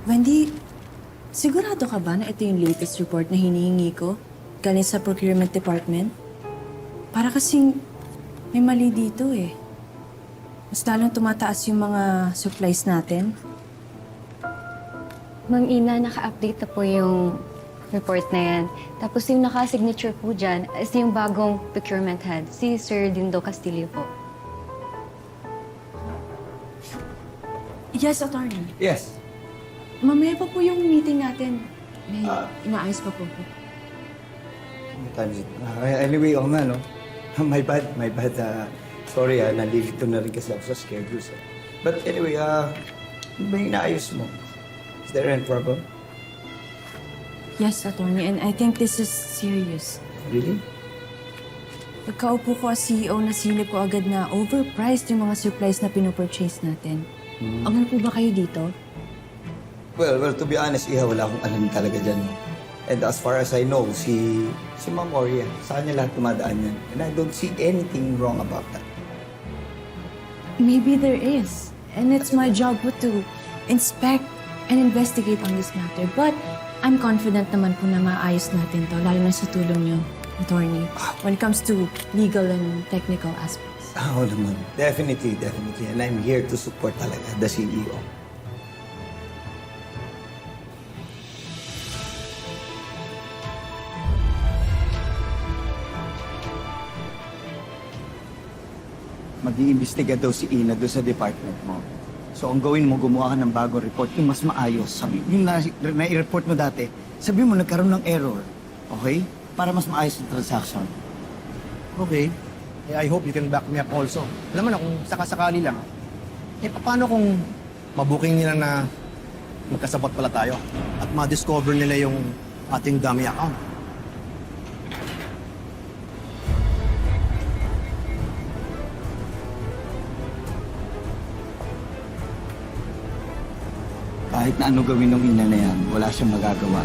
Wendy, sigurado ka ba na ito yung latest report na hinihingi ko? Galing sa Procurement Department? Para kasing may mali dito eh. Mas lalong tumataas yung mga supplies natin. Ma'am Ina, naka-update na po yung report na yan. Tapos yung naka-signature po dyan is yung bagong procurement head, si Sir Dindo Castillo po. Yes, attorney. Yes. Mamaya pa po yung meeting natin. May inaayos pa po po. What time is it? Anyway, ako nga, no? My bad. Sorry, nalilito na rin kasi ako sa schedule. But anyway, ano ba yung inaayos mo? Is there any problem? Yes, attorney. And I think this is serious. Really? Pagkaupo ko as CEO, nasilip ko agad na overpriced yung mga supplies na pinopurchase natin. Ano po ba kayo dito? Well, to be honest, Iha, wala akong alam talaga dyan. No? And as far as I know, si Ma'am Oria, sa kanya lahat tumadaan yan. And I don't see anything wrong about that. Maybe there is. And it's my job po to inspect and investigate on this matter. But I'm confident naman po na maayos natin to, lalo na sa tulong niyo, attorney, when it comes to legal and technical aspects. Oo naman. Definitely. And I'm here to support talaga the CEO. Mag-iimbestiga daw si Ina doon sa department mo. So, ang gawin mo, gumawa ka ng bagong report, yung mas maayos. Sabi, yung na-report mo dati, sabi mo, nagkaroon ng error. Okay? Para mas maayos yung transaction. Okay. I hope you can back me up also. Alam mo na, kung sakasakali lang, paano kung mabuking nila na magkasapat pala tayo at ma-discover nila yung ating dummy account? Kahit na ano gawin ng ina na yan, wala siyang magagawa.